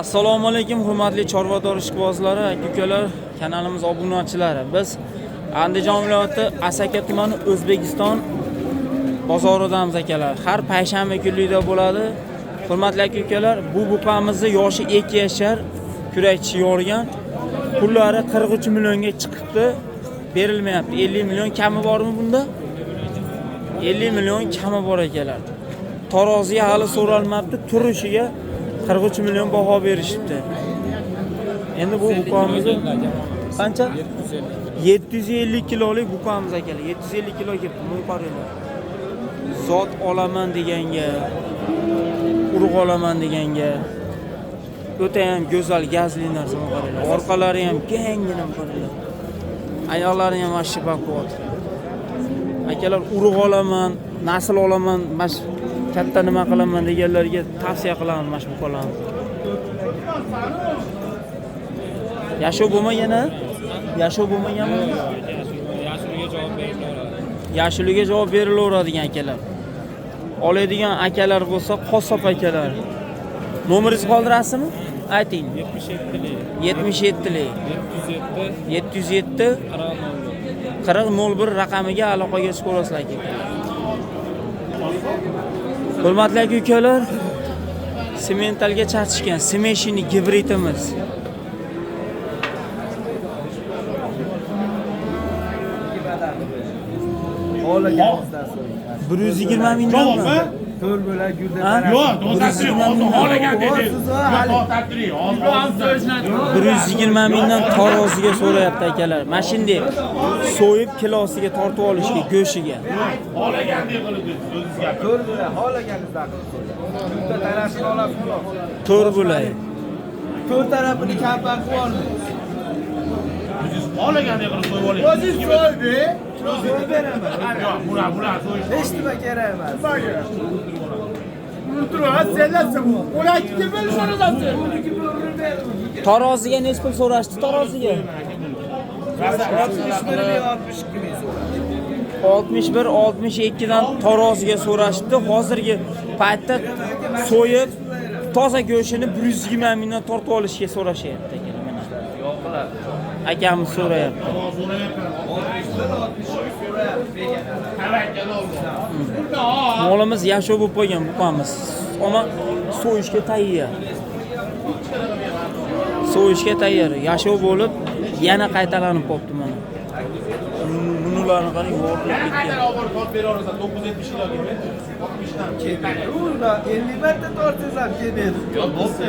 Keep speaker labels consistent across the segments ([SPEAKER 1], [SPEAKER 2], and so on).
[SPEAKER 1] Assalomu alaykum hurmatli chorvador ishqibozlari, aka-ukalar, kanalimiz obunachilari. Biz Andijon viloyati Asaka tumani O'zbekiston bozoridamiz akalar. Har payshanba kunlarda bo'ladi. Hurmatli aka-ukalar, bu buqamizni yoshi 2 yashar, kurakchi yorgan. Pullari 43 millionga chiqibdi. Berilmayapti. 50 million kami bormi bunda? 50 million kami bor akalar. Taroziga hali so'ralmabdi, turishiga 43 million baho berishibdi. Endi bu buqamizni qancha? 750 kilolik buqamiz akalar. 750 kilo kelibdi, bunu qaranglar. Zot olaman deganga, urug' olaman deganga. O'ta ham go'zal gazli narsa qaranglar. Orqalari ham kengina qaranglar. Ayoqlari ham mashshi baquvvat. Akalar urug' olaman, nasl olaman, katta nima qilaman deganlarga tavsiya qilaman mana shu buqalarni. Yashov bo'lmagani? Yashov bo'lmaganmi? Yashuliga javob berilaveradigan akalar. Oladigan akalar bo'lsa, qassob akalar. Nomeringizni qoldirasizmi? Ayting. 77lik 707 4001 raqamiga aloqaga chiqib ko'rasizlar aka. Hurmatli aka-ukalar, sementalga charchishgan Semeshini gibridimiz.
[SPEAKER 2] Olaganingizdan
[SPEAKER 1] 120 mingdanmi?
[SPEAKER 2] To'rt bo'lak guldan.
[SPEAKER 3] Yo'q, olagan dedi.
[SPEAKER 1] 120 mingdan taroziga so'rayapti akalar. Mana shunday so'yib kilosiga tortib olishga, go'shiga.
[SPEAKER 3] Olagan deb qilib o'zingizga.
[SPEAKER 2] To'rt bo'lak olaganingizdan qilib. Bitta tarafini olasiz.
[SPEAKER 1] 4 bo'lay.
[SPEAKER 2] To'rt tarafini kampan qilib olmaysiz.
[SPEAKER 3] Olagan deb qilib qo'yib oling.
[SPEAKER 2] O'zingiz so'ydi. So'yib beraman.
[SPEAKER 3] Yo'q, bular so'yish.
[SPEAKER 2] Hech nima kerak emas.
[SPEAKER 1] Taroziga necha pul so'rashdi taroziga? 61-62 dan taroziga so'rashdi. Hozirgi paytda so'yib toza go'shini 120 mingdan tortib olishga so'rashyapti akalar mana. Akamiz so'rayapti. Molimiz yashov bo'lib qolgan buqamiz. Ammo so'yishga tayyor. So'yishga tayyor. Yashov bo'lib yana qaytalanib qolibdi mana. Bunularni qarang, yorib ketgan.
[SPEAKER 3] 970 kilo gibi. 60 dan.
[SPEAKER 2] Unda 50 marta tortsangiz ham kelmaydi.
[SPEAKER 3] Yo'q, bo'lsa.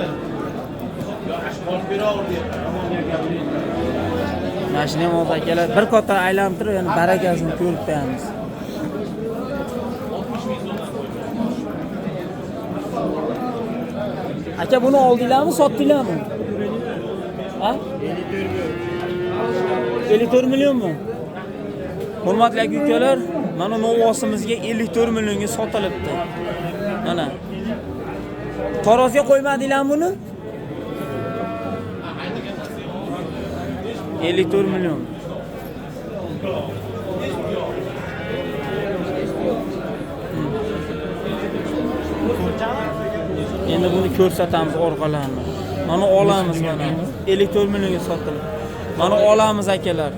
[SPEAKER 3] Yo'q, ashqol beraverdi.
[SPEAKER 1] Mashina ham oldi akalar. Bir qator aylantirib, yana barakasini ko'rib qo'yamiz. Aka buni oldinglarmi, sotdinglarmi? Ha? 54 millionmi? Hurmatli aka-ukalar, mana novosimizga 54 millionga sotilibdi. Mana. Taroziga qo'ymadinglarmi buni? 54 milyon. Endi buni ko'rsatamiz orqalarini. Mana olamiz mana. 54 millionga sotildi. Mana olamiz akalar.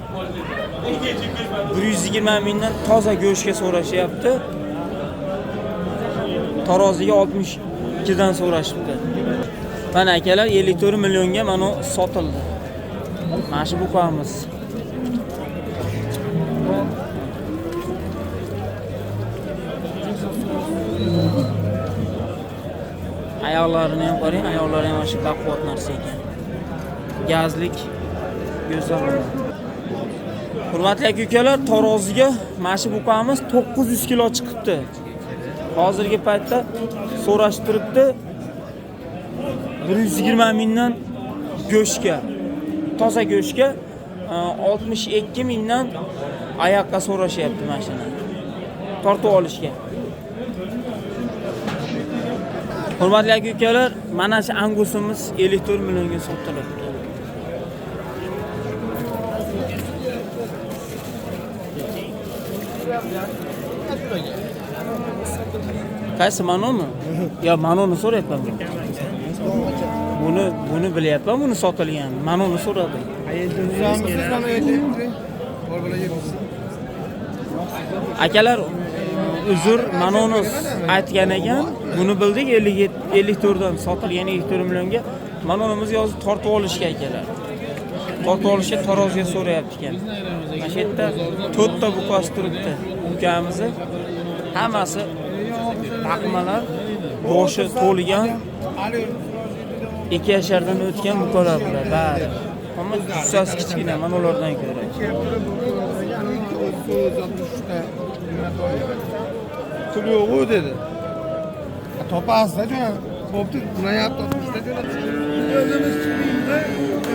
[SPEAKER 1] 120 mingdan toza go'shtga so'rashyapti. Taroziga 62 dan so'rashibdi. Mana akalar 54 millionga mana sotildi. Mana shu buqamiz. Ayoqlarini ham qarang, ayoqlari ham shu baquvvat narsa ekan. Gazlik go'zal. Hurmatli aka-ukalar, taroziga mana shu buqamiz 900 kilo chiqibdi. Hozirgi paytda so'rashib turibdi 120 mingdan go'shtga. Toza go'shtga 62 mingdan oyoqqa so'rashyapti mashina. Tortib olishga. Hurmatli aka-ukalar, mana shu angusimiz 54 millionga sotilibdi. Qaysi Manomi? Yo, Manoni so'rayapman. Buni bilyapman, buni sotilgan. Men uni so'radim. Akalar uzr, men uni aytgan ekan, buni bildik 54 dan sotilgan 54 millionga. Men unimiz yozib tortib olishga akalar. Tortib olishga tarozga so'rayapti ekan. Mana shu yerda 4 ta buqasi turibdi. Ukamizni hammasi taqmalar, boshi to'lgan 2 yashardan o'tgan buqalar bular bari. Ammo jussasi kichkina, men ulardan ko'ra.
[SPEAKER 2] Pul yo'q dedi. Topasizlar jo'na. Bo'pti, buni yapti,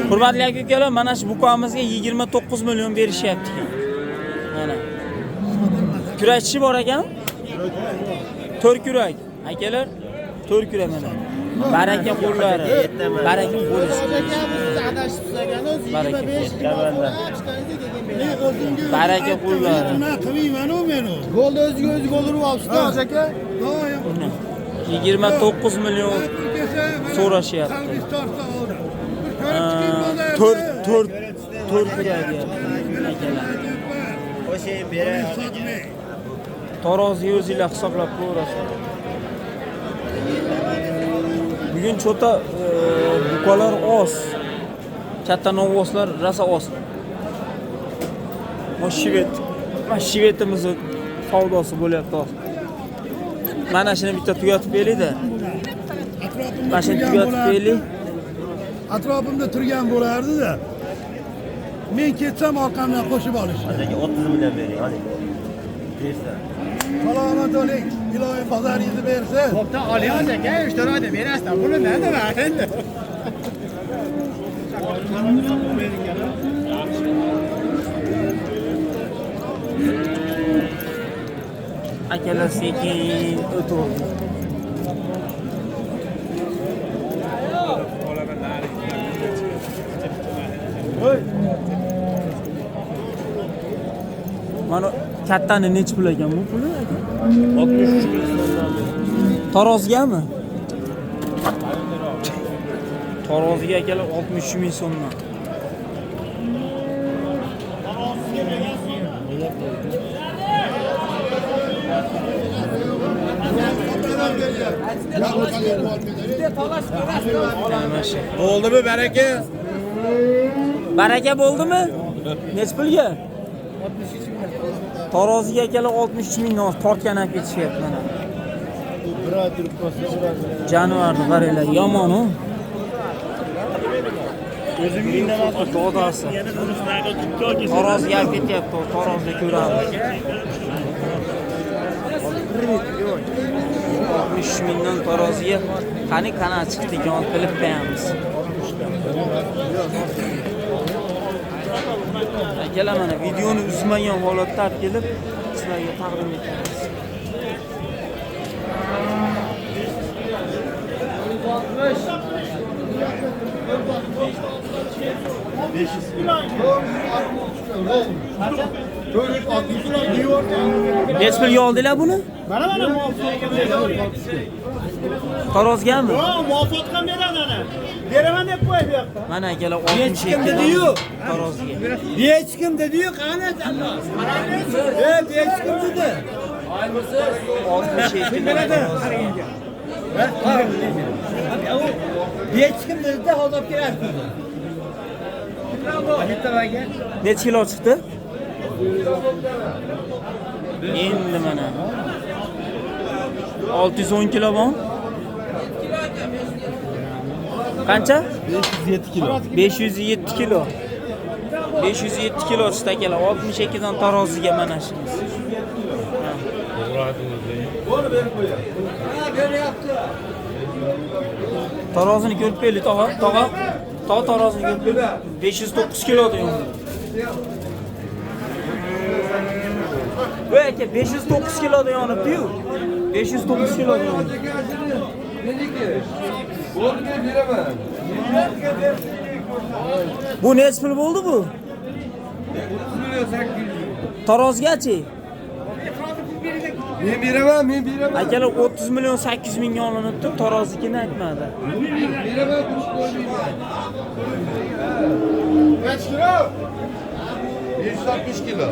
[SPEAKER 1] Hurmatli aka-ukalar, mana shu buqamizga 29 million berishyapti ekan. Mana. Kurashchi bor ekan. 4 kurak. Akalar, 4 kurak mana. Baraka qo'llari, baraka qo'li. Baraka qo'llari.
[SPEAKER 2] Golda o'ziga o'zi gol urib olibsiz, aka.
[SPEAKER 1] 29 million so'rashyapti. 4 kurak.
[SPEAKER 3] O'sha bera.
[SPEAKER 1] Taroziga o'zingizlar hisoblab ko'rasiz. Bugun cho'ta buqalar oz. Katta novvoslar rasa oz. Mana shivetimiz savdosi bo'lyapti oz. Mana shuni bitta tugatib beraylik-da. Mana shuni tugatib beraylik.
[SPEAKER 4] Atrofimda turgan bo'lardi-da. Men ketsam orqamdan qo'shib olishdi.
[SPEAKER 3] Aka 30 million bering, hadi. Bersan.
[SPEAKER 4] Salomat bo'ling. Iloyim bozoringizni bersin.
[SPEAKER 2] Bo'pti, olamiz aka, 3 oyda berasiz. Buni nima endi?
[SPEAKER 1] Akalar sekin o'tib. Mana kattani nech pul ekan bu puli aka?
[SPEAKER 3] 63 million.
[SPEAKER 1] Tarozgami? Taroziga akalar 63 ming so'mdan.
[SPEAKER 2] Bo'ldimi baraka?
[SPEAKER 1] Baraka bo'ldimi? Nech pulga? Taroziga akalar 63 mingdan tortgan olib ketishyapti mana. Jonivorni qaranglar, yomon-ku. O'zimizdan dodasi. Taroziga olib ketyapti, tarozida ko'ramiz. 60 mingdan taroziga qani chiqdi ekan, bilib qo'yamiz. Akalar mana videoni uzmagan holatda olib kelib sizlarga taqdim etamiz. Nech pulga oldinglar buni?
[SPEAKER 2] Mana
[SPEAKER 1] Tarozgami?
[SPEAKER 2] muvaffaq ham beradi ana. Beraman deb qo'y bu yoqda.
[SPEAKER 1] Mana akalar 62
[SPEAKER 2] dedi-yu.
[SPEAKER 1] taroziga.
[SPEAKER 2] Hech kim dedi-yu, qani? Hech kim dedi.
[SPEAKER 1] 62 taroziga.
[SPEAKER 2] Hech kim dedi-da, hozir olib kelasizlar.
[SPEAKER 1] Nech kilo chiqdi? Endi mana 610 kilo bor. Qancha?
[SPEAKER 2] 507 kilo.
[SPEAKER 1] 507 kilo. 507 kilo chiqdi akalar. 62 dan taroziga mana shu. Tarozini ko'rib keldik, tog'a. Tog'a tarozini ko'rib keldik. 509 kilo deyman. Bu aka 509 kilo deyapti-yu. 509 kilo deyapti. Bu nech pul bo'ldi bu? 30 million 800. Tarozgachi?
[SPEAKER 2] Men beraman, men beraman.
[SPEAKER 1] Akalar 30 million 800 mingga olinibdi, tarozikini aytmadi.
[SPEAKER 2] Beraman, kuch qo'ymayman. Kaç kilo? 160 kilo.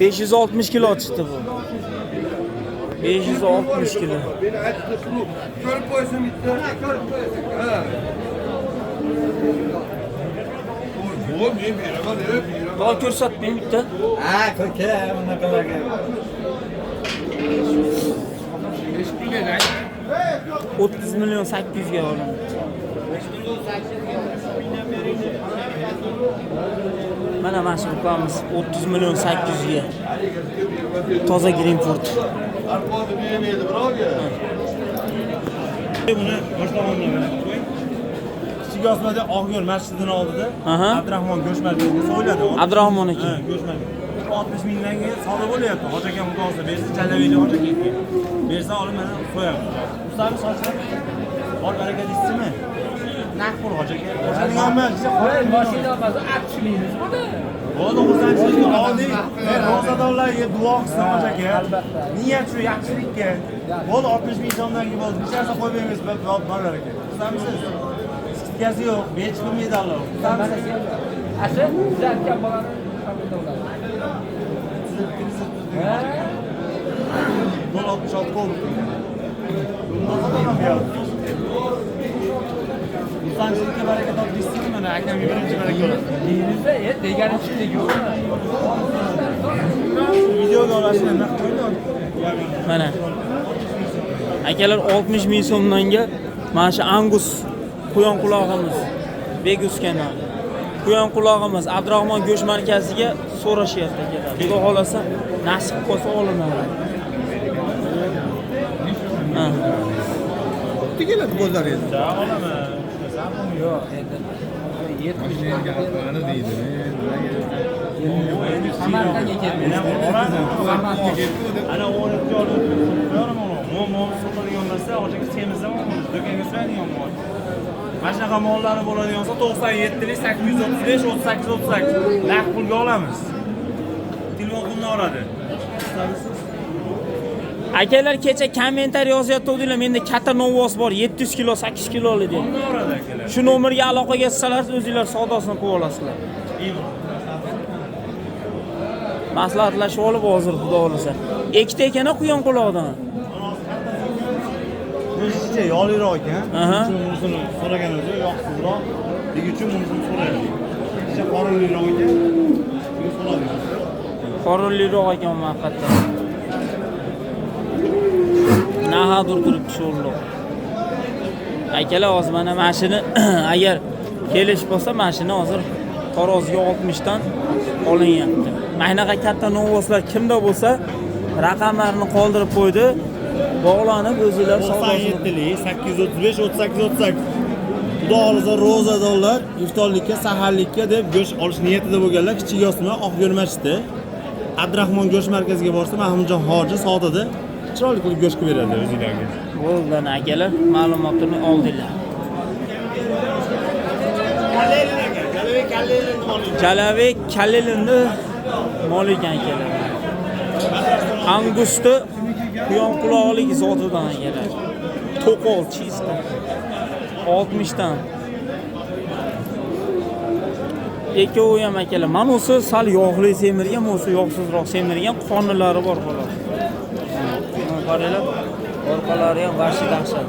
[SPEAKER 1] 560 kilo chiqdi bu. 560 kilo.
[SPEAKER 2] Beni aytdi, ko'rib qo'ysin bitta. Ko'rib qo'ysin. Ha. Bu men beraman, beraman.
[SPEAKER 1] Daha ko'rsatmang bitta.
[SPEAKER 5] Ha, ko'ka, bunaqalarga.
[SPEAKER 1] 30 million 800 ga olindi. Mana shu ukamız 30 million 800 ga. Toza Greenford.
[SPEAKER 2] Arqoni bermaydi, birovga.
[SPEAKER 5] Buni boshlamonga qo'y. Kichik Osmonda Oqyo'l masjidining oldida
[SPEAKER 1] Aha.
[SPEAKER 5] Abdurahmon Go'shmarkazga so'yladi.
[SPEAKER 1] Abdurahmon aka.
[SPEAKER 5] Ha, Go'shmarka. 60 mingdan keyin savdo bo'lyapti. Hoji aka mutolsa bersa, Chalaviyli hoji aka. Bersa olib mana qo'yamiz. Ustami sochlar. Bor baraka deysizmi? Naq pul hoji aka. Hojining hammasi qo'ying.
[SPEAKER 6] Mashina olmasa 60 ming bo'ldi.
[SPEAKER 5] Bo'ldi, xursandchilikni oldik. Ro'zadorlarga duo qilsin hoji aka. Niyat shu yaxshilikka. Bo'ldi 60 ming so'mdan keyin bo'ldi. Hech narsa qo'ymaymiz bolalar aka. Xursandmisiz? Skazı yo'q, hech bir medal yo'q.
[SPEAKER 6] Asli tuzatgan bolani qabulda bo'ladi.
[SPEAKER 5] Gol 66 gol. Xursandchilikka baraka topdingizmi? Mana akamga birinchi baraka bo'ladi.
[SPEAKER 6] Deyimizda degani chiqdi yo'q.
[SPEAKER 5] Videoga olashni nima qo'ydi?
[SPEAKER 1] Mana. Akalar 60 ming so'mdanga mana shu Angus quyon qulog'imiz Begus kanal. Quyon qulog'imiz Abdurahmon go'sht markaziga so'rashyapti akalar. Xudo xolasa nasib qilsa olinadi. Ha.
[SPEAKER 2] Keladi bozor edi.
[SPEAKER 5] Olaman.
[SPEAKER 6] Yo'q, endi 70 mingga
[SPEAKER 2] Qani deydi.
[SPEAKER 6] Samarqandga ketdi.
[SPEAKER 5] Ana o'rniga olib qo'yaram uni. Mo'mon sotadigan narsa, hozirgi semizda do'konga so'raydigan mol. Mana shunaqa mollari bo'ladigan bo'lsa 97 lik 835 38 38 naqd pulga olamiz. Telefonimni oladi.
[SPEAKER 1] Akalar kecha kommentariy yozyapti-dilar, menda katta novoz bor, 700 kilo, 8 kiloli deb.
[SPEAKER 5] Pulni oladi akalar.
[SPEAKER 1] Shu nomerga aloqaga chiqsalar, o'zingizlar savdosini qilib olasizlar. Maslahatlashib olib hozir xudo xolasa. Ikkita ekana quyon quloqdan.
[SPEAKER 5] O'zicha yoliroq ekan.
[SPEAKER 1] Aha.
[SPEAKER 5] Shuni so'ragan o'zi yoqsizroq. Nega uchun buni so'raydi? O'zicha qorinliroq ekan. Shuni so'radi.
[SPEAKER 1] Qorinliroq ekan haqiqatdan. Nahadur turibdi shu o'g'loq. Akalar hozir mana mashina agar kelish bo'lsa mashina hozir Taroziga 60 dan olinyapti. Maynaqa katta novoslar kimda bo'lsa raqamlarini qoldirib qo'ydi. Bog'lanib o'zingizlar savdosini
[SPEAKER 5] 97 lik 835 38 38. Xudo xolasa ro'zadorlar iftorlikka, saharlikka deb go'sht olish niyatida bo'lganlar Kichik Osmon Oqyo'l masjidi Abdurahmon go'sht markaziga borsa Mahmudjon hoji sodada chiroyli qilib go'sht qilib beradi o'zingizlarga.
[SPEAKER 1] bo'lgan akalar ma'lumotini oldinglar. Jalavek Kalelindi mol ekan akalar. Angusni quyon quloqlik zotidan akalar. To'qol chista 60 dan. Ikkovi ham akalar. Manisi sal yog'li semirgan, bo'lsa yog'sizroq semirgan qonlari bor xolos. Qaranglar, orqalari ham vashi dahshat.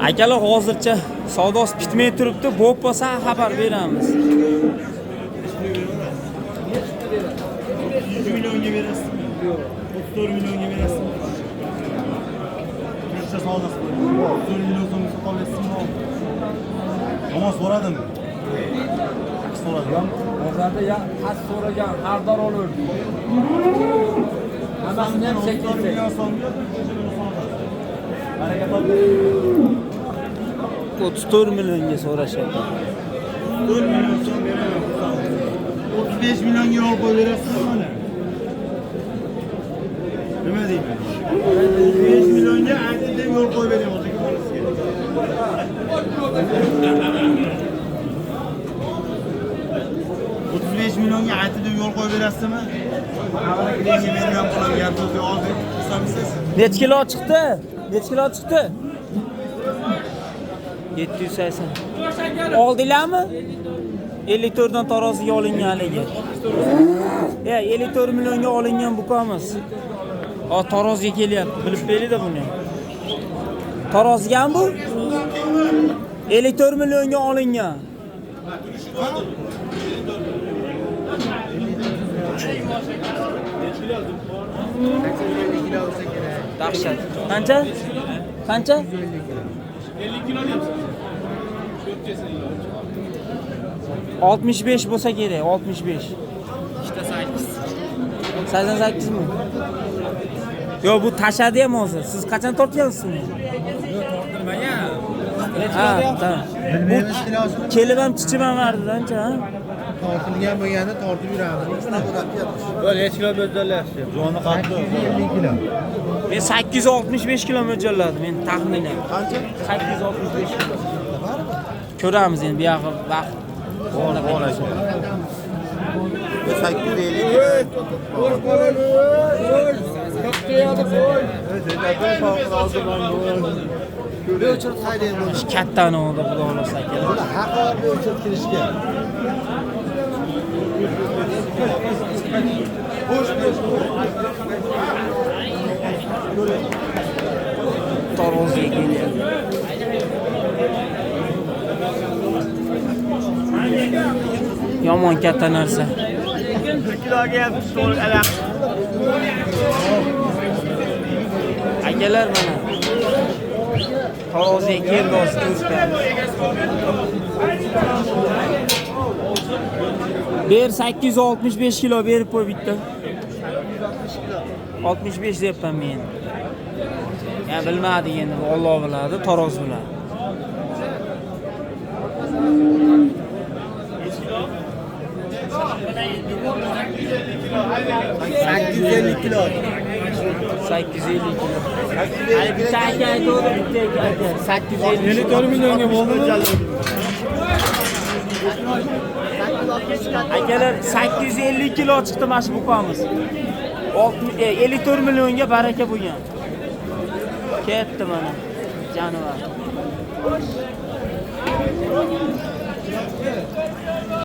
[SPEAKER 1] Akalar hozircha savdosi bitmay turibdi, bo'p bo'lsa xabar beramiz.
[SPEAKER 5] 100 millionga berasizmi? 34 millionga berasizmi? Qancha savdosi bor? 4 million so'm so'qolasizmi? Namoz so'radim. So'radim.
[SPEAKER 6] Bozorda ya az so'ragan xardor olur. Hammasini ham 8
[SPEAKER 5] million so'mga baraka topdi.
[SPEAKER 1] 34 millionga so'rashyapti.
[SPEAKER 5] 4 million so'm beraman. 35 millionga yo'l qo'yib berasizmi mana? Nima deyman? 35 millionga aytib deb yo'l qo'yib beraman o'ziga bolasiga. 35 millionga aytib deb yo'l qo'yib berasizmi? Avvalgilarga men ham qo'laman, gap so'zga hozir hisobsiz.
[SPEAKER 1] Necha kilo chiqdi? Necha kilo chiqdi? 780. Oldinglarmi? 54 dan taroziga olingan haligi. 54 millionga olingan buqamiz. Taroziga kelyapti. Bilib beringlar buni. Tarozigami bu? 54 millionga olingan. Dahshat. Qancha? Qancha?
[SPEAKER 3] 50 kilo deyapsiz.
[SPEAKER 1] 65 bo'lsa kerak, 65.
[SPEAKER 6] İşte 8.
[SPEAKER 1] 88 mi? Yo bu tashadi ham hozir. Siz qachon tortgansiz uni? Ha, tamam. Bu kelib ham chichim ham vardi ancha, ha?
[SPEAKER 4] Tortilgan bo'lganda tortib yuramiz.
[SPEAKER 2] Böyle necha kilo mo'ljallayapsiz?
[SPEAKER 5] Joni qattiq.
[SPEAKER 4] 50 kilo.
[SPEAKER 1] Men 865 kilo mo'ljalladim, men taxminan.
[SPEAKER 5] Qancha?
[SPEAKER 1] 865 kilo. Ko'ramiz endi bu yoqqa vaqt.
[SPEAKER 5] Bo'ladi. 850.
[SPEAKER 1] Kattani oldi xudo xolasa aka.
[SPEAKER 4] Haqoratni o'chirib kirishga.
[SPEAKER 1] Taroziga kelyapti. Yomon katta narsa.
[SPEAKER 2] Kiloga ham to'g'ri alaq.
[SPEAKER 1] Akalar mana taroziga keldi hozir. Ber 865 kilo berib qo'y bitta. 65 deyapman men. Ya bilmadik endi, Alloh biladi, taroz biladi.
[SPEAKER 2] kilo.
[SPEAKER 1] 850 kilo. Hali bitta aka aytdi, bitta aka. 850.
[SPEAKER 5] 54 millionga bo'ldimi?
[SPEAKER 1] Akalar 850 kilo chiqdi mana shu buqamiz. 54 millionga baraka bo'lgan. Ketdi mana. Jonivar.